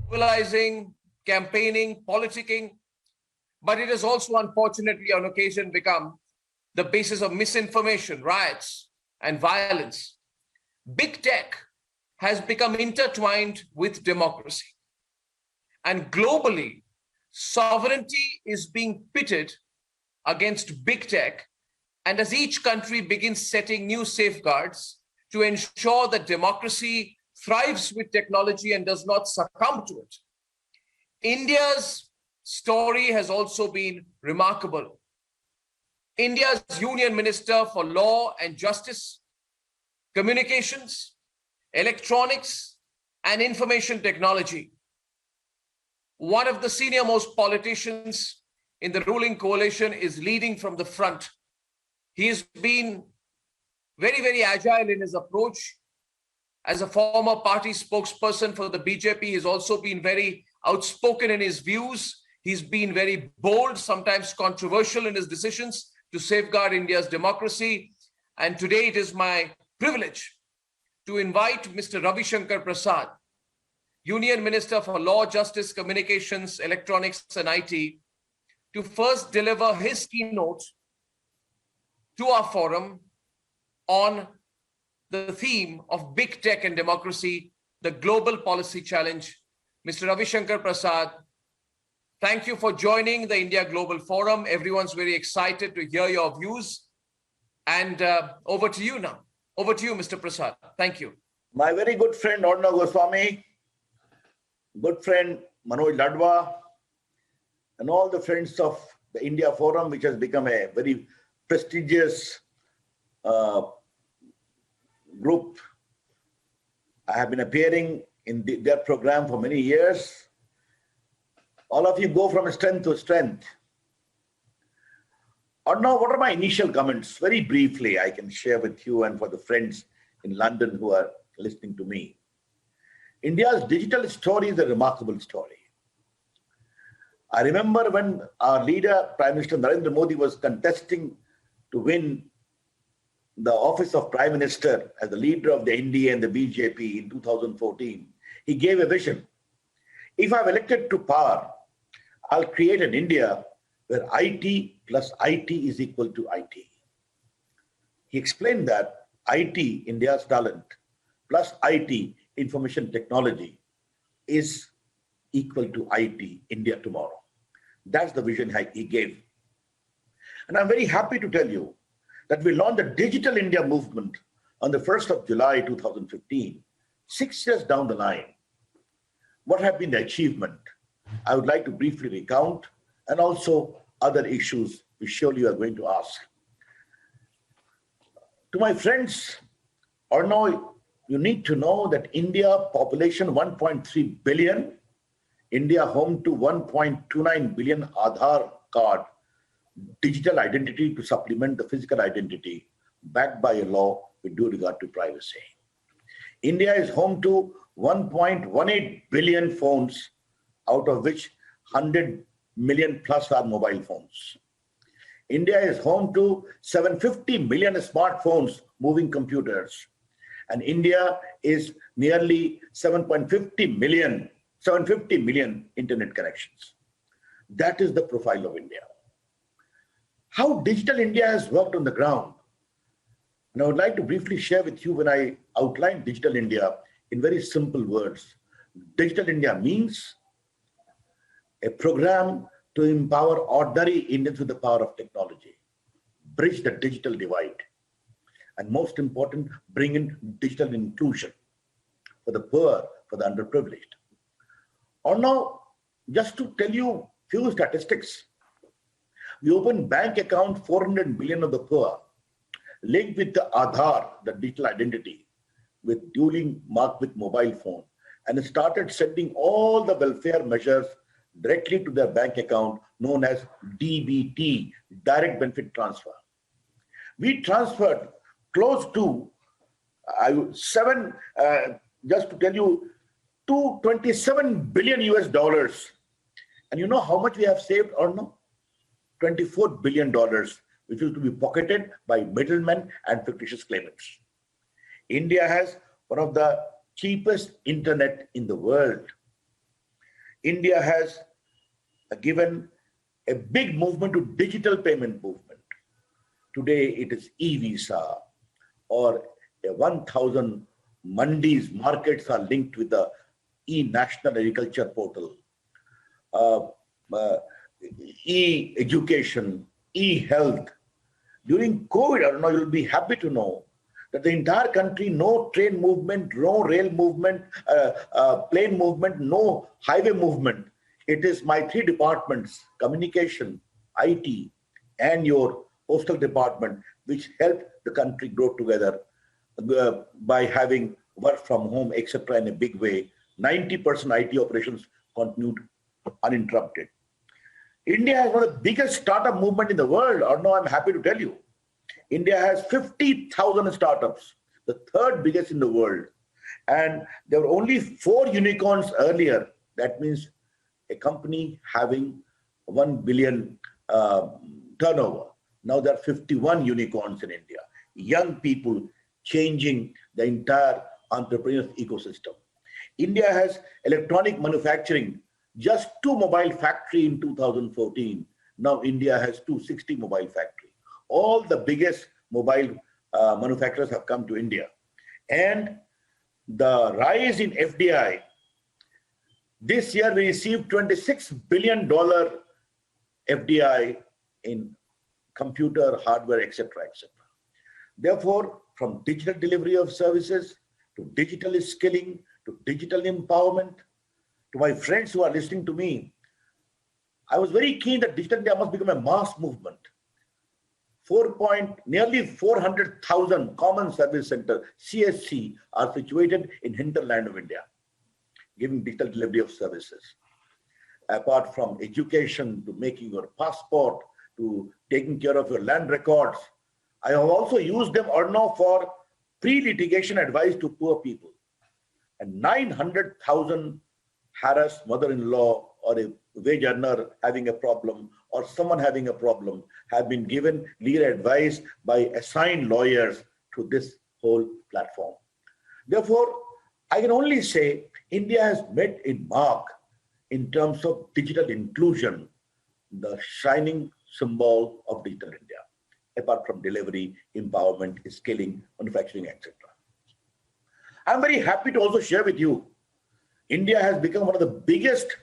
mobilizing, campaigning, politicking, but it has also unfortunately on occasion become the basis of misinformation, riots, and violence. Big tech has become intertwined with democracy. And globally, sovereignty is being pitted against big tech. And as each country begins setting new safeguards to ensure that democracy thrives with technology and does not succumb to it, India's story has also been remarkable. India's Union Minister for Law and Justice, Communications, Electronics, and Information Technology, one of the senior most politicians in the ruling coalition, is leading from the front. He has been very, very agile in his approach. As a former party spokesperson for the BJP, he's also been very outspoken in his views. He's been very bold, sometimes controversial in his decisions to safeguard India's democracy. And today it is my privilege to invite Mr. Ravi Shankar Prasad, Union Minister for Law, Justice, Communications, Electronics and IT, to first deliver his keynote to our forum on the theme of big tech and democracy, the global policy challenge. Mr. Ravi Shankar Prasad, thank you for joining the India Global Forum. Everyone's very excited to hear your views. And over to you now. Over to you, Mr. Prasad. Thank you. My very good friend, Arnab Goswami, good friend, Manoj Ladwa, and all the friends of the India Forum, which has become a very prestigious group. I have been appearing in their program for many years. All of you go from strength to strength. Or now, what are my initial comments? Very briefly, I can share with you and for the friends in London who are listening to me. India's digital story is a remarkable story. I remember when our leader, Prime Minister Narendra Modi, was contesting to win the office of Prime Minister as the leader of the NDA and the BJP in 2014, he gave a vision. If I'm elected to power, I'll create an India where IT plus IT is equal to IT. He explained that IT, India's talent, plus IT, information technology, is equal to IT, India tomorrow. That's the vision he gave. And I'm very happy to tell you that we launched the Digital India movement on the 1st of July 2015, 6 years down the line. What have been the achievement? I would like to briefly recount, and also other issues which surely you are going to ask. To my friends, Arno, you need to know that India population 1.3 billion, India home to 1.29 billion Aadhaar card, digital identity to supplement the physical identity, backed by a law with due regard to privacy. India is home to 1.18 billion phones, out of which 100 million plus are mobile phones. India is home to 750 million smartphones, moving computers. And India is nearly 750 million internet connections. That is the profile of India. How Digital India has worked on the ground. And I would like to briefly share with you when I outline Digital India in very simple words. Digital India means a program to empower ordinary Indians with the power of technology, bridge the digital divide, and most important, bring in digital inclusion for the poor, for the underprivileged. Or now, just to tell you few statistics, we open bank account 400 million of the poor, linked with the Aadhaar, the digital identity, with duly marked with mobile phone, and started sending all the welfare measures directly to their bank account, known as DBT, direct benefit transfer. We transferred close to just to tell you, 227 billion US dollars. And you know how much we have saved or no? $24 billion, which is to be pocketed by middlemen and fictitious claimants. India has one of the cheapest internet in the world. India has given a big movement to digital payment movement. Today it is e-visa, or 1,000 mandis, markets are linked with the e-national agriculture portal, uh, uh, e-education, e-health. During COVID, I don't know, you'll be happy to know that the entire country, no train movement, no rail movement, plane movement, no highway movement. It is my three departments, communication, IT, and your postal department, which helped the country grow together by having work from home, etc. in a big way. 90% IT operations continued uninterrupted. India has one of the biggest startup movement in the world, or no, I'm happy to tell you. India has 50,000 startups, the third biggest in the world. And there were only 4 unicorns earlier. That means a company having 1 billion turnover. Now there are 51 unicorns in India. Young people changing the entire entrepreneurial ecosystem. India has electronic manufacturing, just 2 mobile factory in 2014. Now India has 260 mobile factory. All the biggest mobile manufacturers have come to India. And the rise in FDI, this year we received $26 billion FDI in computer, hardware, etc., etc. Therefore, from digital delivery of services to digital skilling to digital empowerment, to my friends who are listening to me, I was very keen that Digital India must become a mass movement. Nearly 400,000 common service centers, CSC, are situated in hinterland of India, giving digital delivery of services. Apart from education, to making your passport, to taking care of your land records, I have also used them now for pre-litigation advice to poor people. And 900,000 harassed mother-in-law or a wage earner having a problem, or someone having a problem, have been given legal advice by assigned lawyers to this whole platform. Therefore, I can only say India has made a mark in terms of digital inclusion, the shining symbol of Digital India, apart from delivery, empowerment, skilling, manufacturing, etc. I'm very happy to also share with you, India has become one of the biggest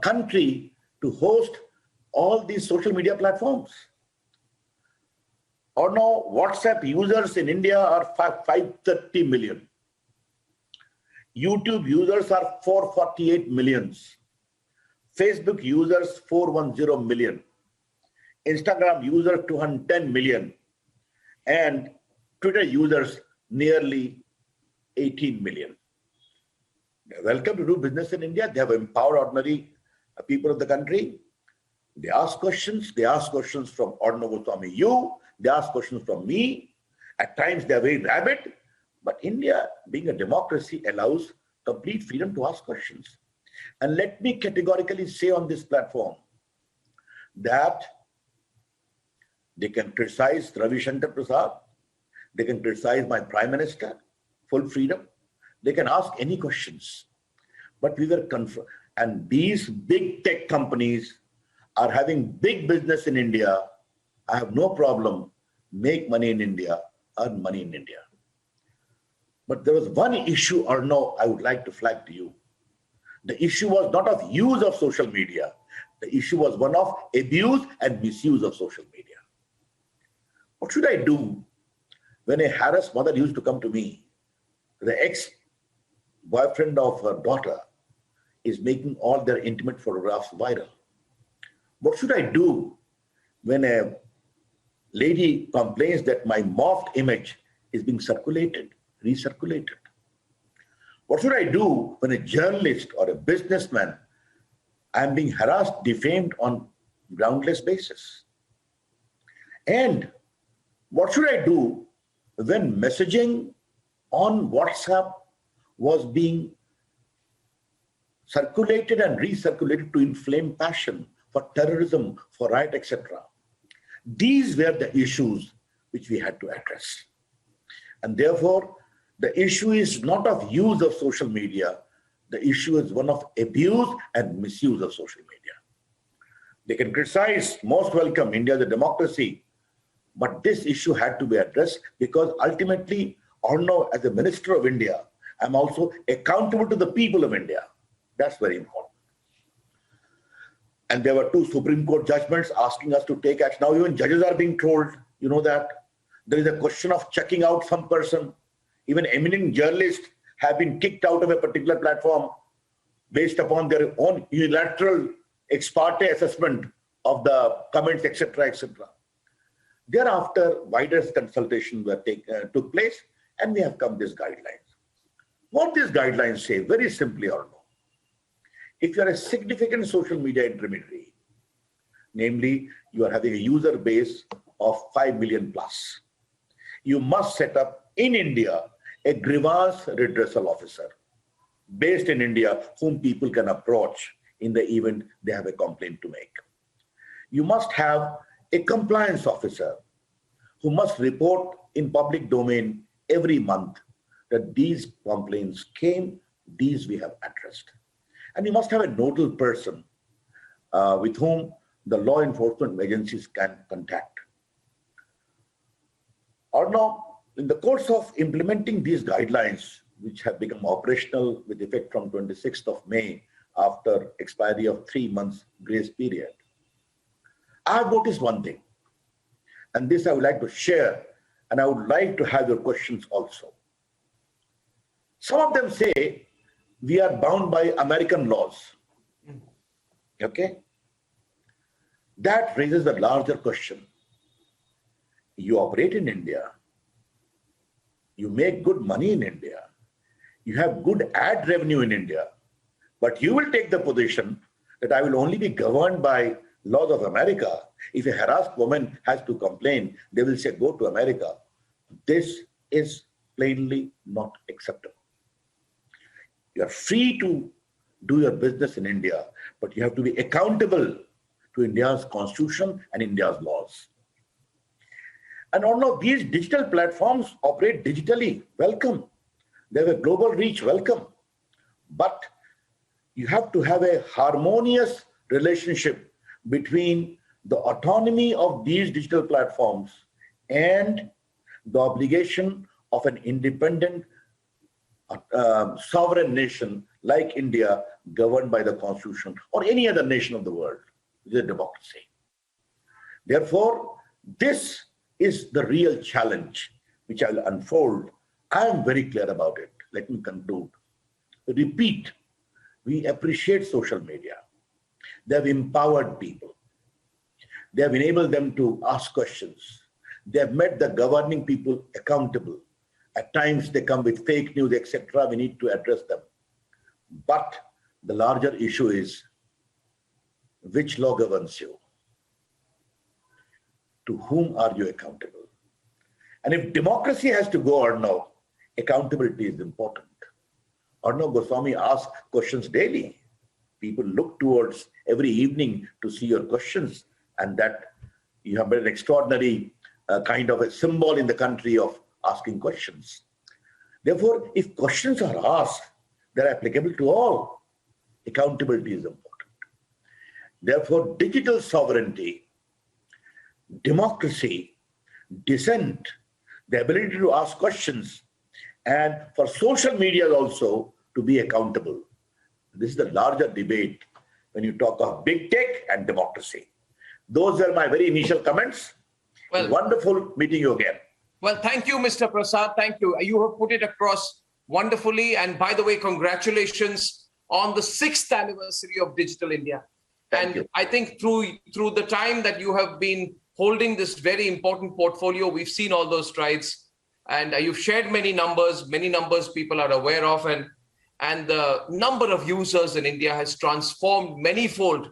country to host all these social media platforms. Or now, WhatsApp users in India are 530 million. YouTube users are 448 millions. Facebook users 410 million. Instagram users 210 million. And Twitter users nearly 18 million. They're welcome to do business in India. They have empowered ordinary people of the country. They ask questions. They ask questions from Arnab Goswami, you. They ask questions from me. At times they are very rabid. But India, being a democracy, allows complete freedom to ask questions. And let me categorically say on this platform that they can criticize Ravi Shankar Prasad. They can criticize my Prime Minister, full freedom. They can ask any questions. But we were and these big tech companies are having big business in India. I have no problem. Make money in India, earn money in India. But there was one issue, or no, I would like to flag to you. The issue was not of use of social media. The issue was one of abuse and misuse of social media. What should I do when a harassed mother used to come to me? The ex-boyfriend of her daughter is making all their intimate photographs viral. What should I do when a lady complains that my morphed image is being circulated, recirculated? What should I do when a journalist or a businessman, I am being harassed, defamed on groundless basis? And what should I do when messaging on WhatsApp was being circulated and recirculated to inflame passion for terrorism, for riot, etc.? These were the issues which we had to address. And therefore, the issue is not of use of social media. The issue is one of abuse and misuse of social media. They can criticize, most welcome, India is a democracy. But this issue had to be addressed because ultimately, Arnav, as a minister of India, I'm also accountable to the people of India. That's very important. And there were 2 Supreme Court judgments asking us to take action. Now even judges are being told, you know that. There is a question of checking out some person. Even eminent journalists have been kicked out of a particular platform based upon their own unilateral ex parte assessment of the comments, etc., etc. Thereafter, wider consultations took place, and we have come these guidelines. What these guidelines say, very simply, or no, if you are a significant social media intermediary, namely you are having a user base of 5 million plus, you must set up in India a grievance redressal officer based in India whom people can approach in the event they have a complaint to make. You must have a compliance officer who must report in public domain every month that these complaints came, these we have addressed. And you must have a nodal person with whom the law enforcement agencies can contact. Or now, in the course of implementing these guidelines, which have become operational with effect from 26th of May after expiry of 3 months grace period, I have noticed one thing, and this I would like to share, and I would like to have your questions also. Some of them say we are bound by American laws. Okay? That raises a larger question. You operate in India. You make good money in India. You have good ad revenue in India. But you will take the position that I will only be governed by laws of America. If a harassed woman has to complain, they will say, go to America. This is plainly not acceptable. You are free to do your business in India, but you have to be accountable to India's constitution and India's laws. And all of these digital platforms operate digitally, welcome. They have a global reach, welcome. But you have to have a harmonious relationship between the autonomy of these digital platforms and the obligation of an independent sovereign nation like India, governed by the constitution, or any other nation of the world, which is a democracy. Therefore, this is the real challenge which I will unfold. I am very clear about it. Let me conclude. Repeat, we appreciate social media. They have empowered people. They have enabled them to ask questions. They have made the governing people accountable. At times they come with fake news, etc. We need to address them. But the larger issue is, which law governs you? To whom are you accountable? And if democracy has to go or no, accountability is important. Arnav Goswami asks questions daily. People look towards every evening to see your questions, and that you have been an extraordinary kind of a symbol in the country of asking questions. Therefore, if questions are asked, they're applicable to all. Accountability is important. Therefore, digital sovereignty, democracy, dissent, the ability to ask questions, and for social media also to be accountable. This is the larger debate when you talk of big tech and democracy. Those are my very initial comments. Well, wonderful meeting you again. Well, thank you, Mr. Prasad. Thank you. You have put it across wonderfully. And by the way, congratulations on the 6th anniversary of Digital India. Thank you. I think through the time that you have been holding this very important portfolio, we've seen all those strides. And you've shared many numbers people are aware of. And the number of users in India has transformed manyfold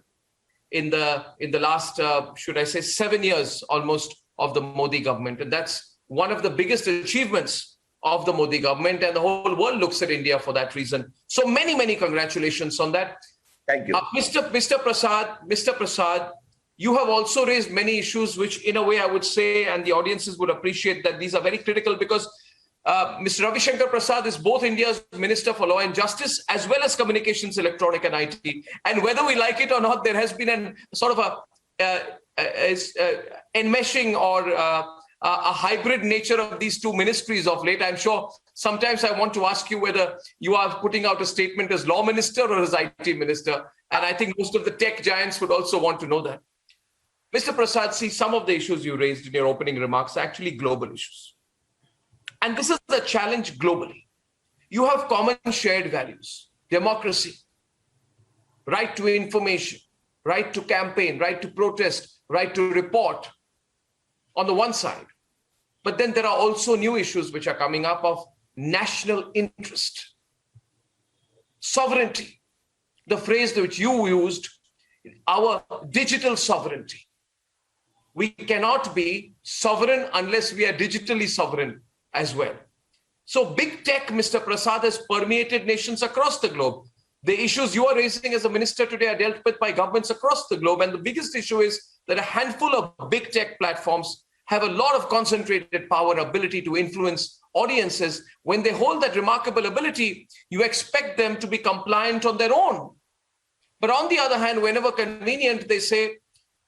in the last, should I say, 7 years almost of the Modi government. And that's one of the biggest achievements of the Modi government, and the whole world looks at India for that reason. So many congratulations on that. Thank you. Mr. Prasad, you have also raised many issues which in a way I would say, and the audiences would appreciate, that these are very critical, because Mr. Ravi Shankar Prasad is both India's Minister for Law and Justice as well as Communications, Electronic and IT. And whether we like it or not, there has been an sort of enmeshing or a hybrid nature of these two ministries of late. I'm sure sometimes I want to ask you whether you are putting out a statement as law minister or as IT minister. And I think most of the tech giants would also want to know that. Mr. Prasad, see, some of the issues you raised in your opening remarks are actually global issues. And this is the challenge globally. You have common shared values, democracy, right to information, right to campaign, right to protest, right to report on the one side. But then there are also new issues which are coming up of national interest, sovereignty, the phrase which you used, our digital sovereignty. We cannot be sovereign unless we are digitally sovereign as well. So big tech, Mr. Prasad, has permeated nations across the globe. The issues you are raising as a minister today are dealt with by governments across the globe. And the biggest issue is that a handful of big tech platforms have a lot of concentrated power and ability to influence audiences. When they hold that remarkable ability, you expect them to be compliant on their own. But on the other hand, whenever convenient, they say,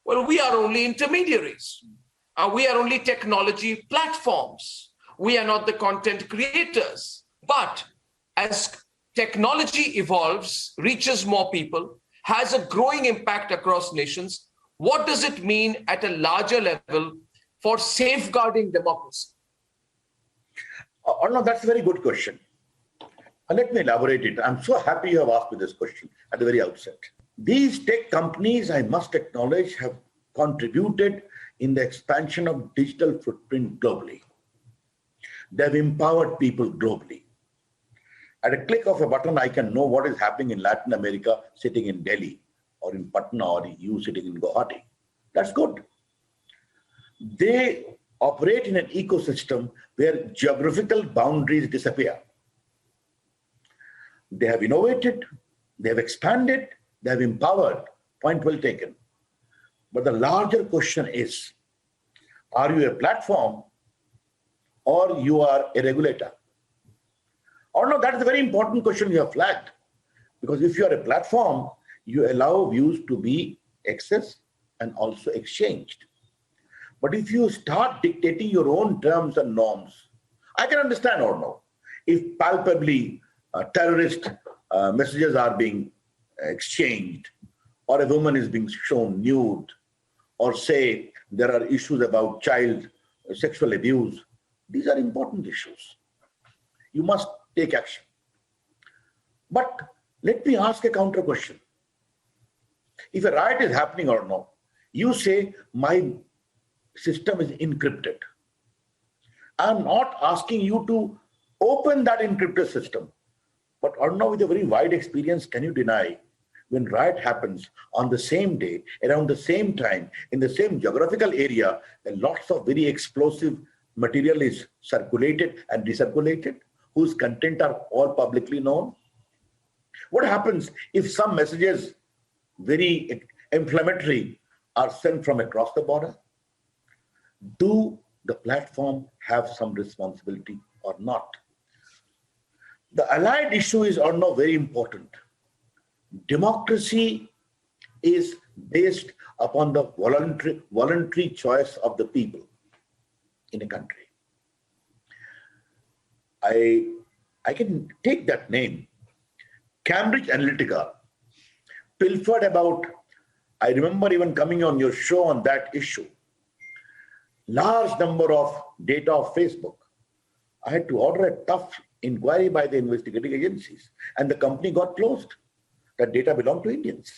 well, we are only intermediaries. We are only technology platforms. We are not the content creators. But as technology evolves, reaches more people, has a growing impact across nations, what does it mean at a larger level for safeguarding democracy? No, that's a very good question. Let me elaborate it. I'm so happy you have asked me this question at the very outset. These tech companies, I must acknowledge, have contributed in the expansion of digital footprint globally. They've empowered people globally. At a click of a button, I can know what is happening in Latin America sitting in Delhi, or in Patna, or you sitting in Guwahati. That's good. They operate in an ecosystem where geographical boundaries disappear. They have innovated, they have expanded, they have empowered. Point well taken. But the larger question is, are you a platform or you are a regulator? Or no, that's a very important question you have flagged. Because if you are a platform, you allow views to be accessed and also exchanged. But if you start dictating your own terms and norms, I can understand or no. If palpably terrorist messages are being exchanged, or a woman is being shown nude, or say there are issues about child sexual abuse, these are important issues. You must take action. But let me ask a counter question. If a riot is happening or no, you say my system is encrypted. I'm not asking you to open that encrypted system. But Arnav, with a very wide experience, can you deny when riot happens on the same day, around the same time, in the same geographical area, and lots of very explosive material is circulated and recirculated, whose content are all publicly known? What happens if some messages, very inflammatory, are sent from across the border? Do the platform have some responsibility or not? The allied issue is also very important. Democracy is based upon the voluntary choice of the people in a country. I can take that name. Cambridge Analytica pilfered about, I remember even coming on your show on that issue, large number of data of Facebook. I had to order a tough inquiry by the investigating agencies, and the company got closed. That data belonged to Indians.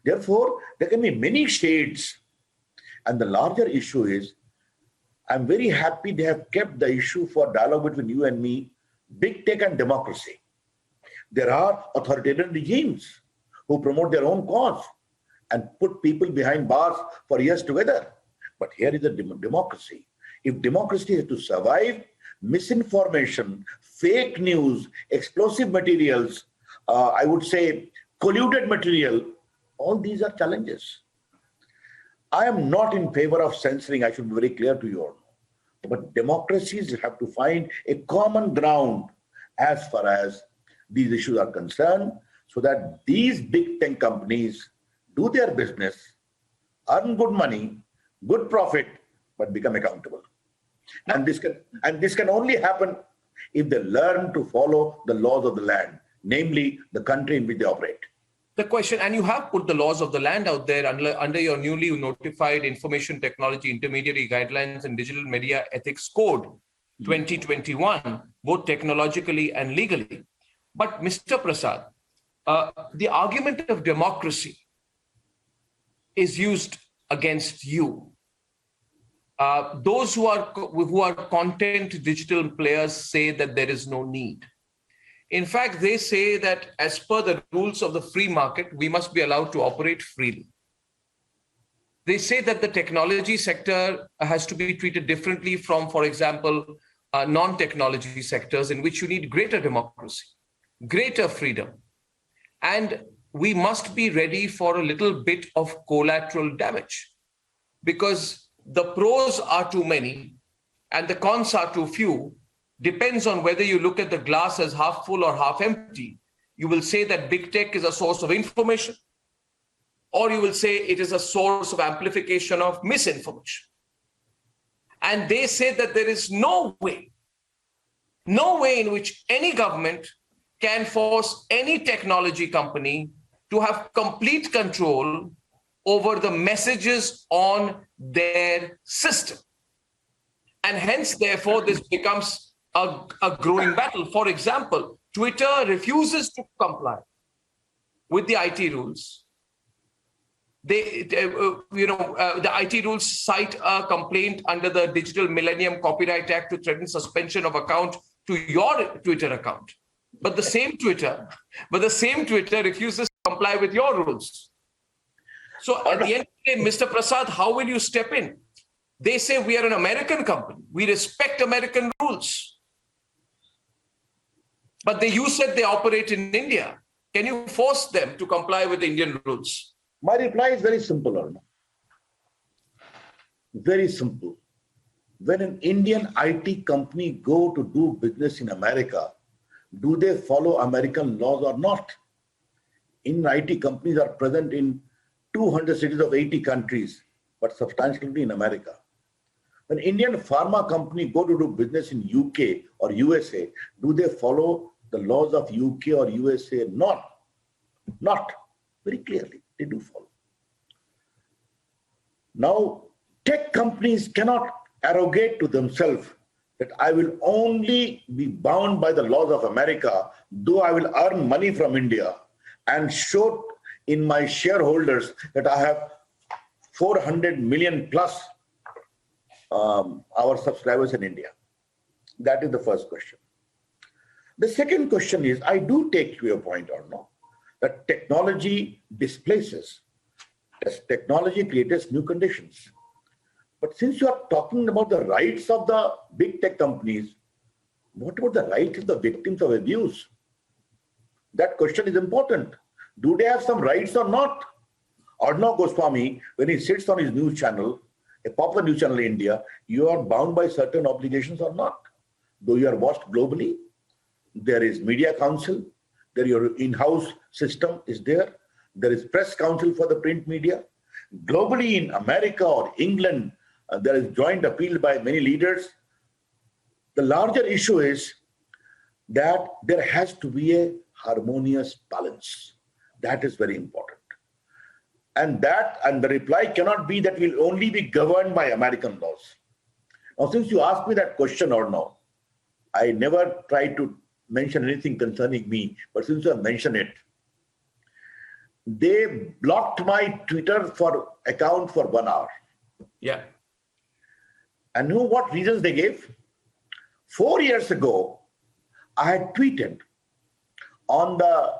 Therefore, there can be many shades. And the larger issue is, I'm very happy they have kept the issue for dialogue between you and me, big tech and democracy. There are authoritarian regimes who promote their own cause and put people behind bars for years together. But here is a democracy. If democracy is to survive, misinformation, fake news, explosive materials, I would say colluded material, all these are challenges. I am not in favor of censoring, I should be very clear to you all. But democracies have to find a common ground as far as these issues are concerned, so that these big tech companies do their business, earn good money, good profit, but become accountable. And this can only happen if they learn to follow the laws of the land, namely the country in which they operate. The question, and you have put the laws of the land out there under your newly notified Information Technology Intermediary Guidelines and Digital Media Ethics Code 2021, both technologically and legally. But Mr. Prasad, the argument of democracy is used against you. Those who are content digital players say that there is no need. In fact, they say that as per the rules of the free market, we must be allowed to operate freely. They say that the technology sector has to be treated differently from, for example, non-technology sectors in which you need greater democracy, greater freedom. And we must be ready for a little bit of collateral damage, because the pros are too many and the cons are too few. Depends on whether you look at the glass as half full or half empty. You will say that big tech is a source of information, or you will say it is a source of amplification of misinformation. And they say that there is no way in which any government can force any technology company to have complete control over the messages on their system. And hence, therefore, this becomes a growing battle. For example, Twitter refuses to comply with the IT rules. The IT rules cite a complaint under the Digital Millennium Copyright Act to threaten suspension of account to your Twitter account. But the same Twitter refuses to comply with your rules. So at the end of the day, Mr. Prasad, how will you step in? They say we are an American company. We respect American rules. But you said they operate in India. Can you force them to comply with Indian rules? My reply is very simple, Arnav. Very simple. When an Indian IT company go to do business in America, do they follow American laws or not? Indian IT companies are present in 200 cities of 80 countries, but substantially in America. When Indian pharma company go to do business in UK or USA, do they follow the laws of UK or USA? Not. Very clearly, they do follow. Now, tech companies cannot arrogate to themselves that I will only be bound by the laws of America, though I will earn money from India, and show in my shareholders that I have 400 million plus our subscribers in India. That is the first question. The second question is, I do take your point, or no, that technology displaces. As technology creates new conditions. But since you are talking about the rights of the big tech companies, what about the rights of the victims of abuse? That question is important. Do they have some rights or not? Arnav Goswami, when he sits on his news channel, a popular news channel in India, you are bound by certain obligations or not. Though you are watched globally, there is media council, there your in-house system is there. There is press council for the print media. Globally in America or England, there is joint appeal by many leaders. The larger issue is that there has to be a harmonious balance. That is very important. And the reply cannot be that we'll only be governed by American laws. Now, since you asked me that question or no, I never tried to mention anything concerning me, but since you have mentioned it, they blocked my Twitter account for 1 hour. Yeah. And you know what reasons they gave? 4 years ago, I had tweeted on the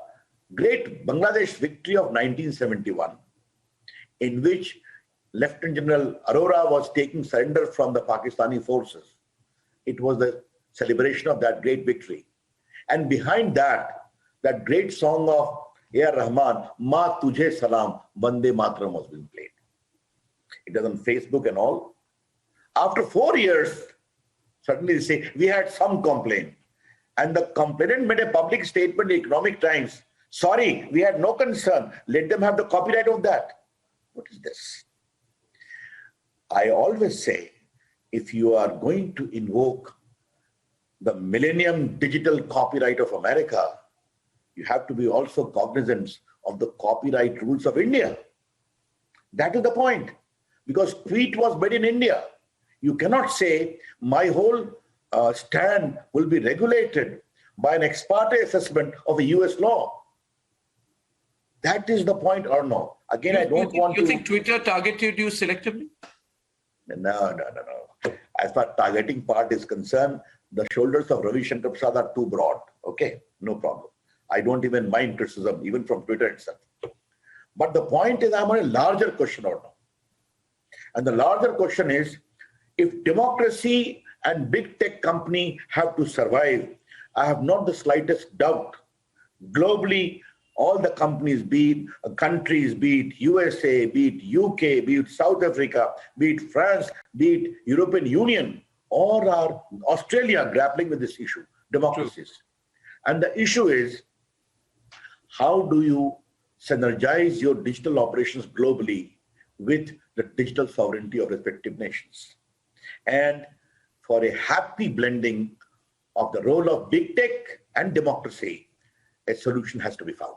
great Bangladesh victory of 1971, in which Lieutenant General Arora was taking surrender from the Pakistani forces. It was the celebration of that great victory. And behind that great song of A.R. Rahman, Ma Tujhe Salam, Vande Mataram was being played. It was on Facebook and all. After 4 years, Suddenly they say, we had some complaint. And the complainant made a public statement in Economic Times. Sorry, we had no concern. Let them have the copyright of that. What is this? I always say, if you are going to invoke the Millennium Digital Copyright of America, you have to be also cognizant of the copyright rules of India. That is the point. Because tweet was made in India. You cannot say my whole stand will be regulated by an ex parte assessment of a US law. That is the point, or no? Again, I don't want to... You think Twitter targeted you selectively? No. As far as targeting part is concerned, the shoulders of Ravi Shankar Prasad are too broad. Okay, no problem. I don't even mind criticism, even from Twitter itself. But the point is, I'm on a larger question or no. And the larger question is, if democracy and big tech company have to survive, I have not the slightest doubt. Globally, all the companies, be it countries, be it USA, be it UK, be it South Africa, be it France, be it European Union, or are Australia grappling with this issue, democracies. True. And the issue is, how do you synergize your digital operations globally with the digital sovereignty of respective nations? And for a happy blending of the role of big tech and democracy, a solution has to be found.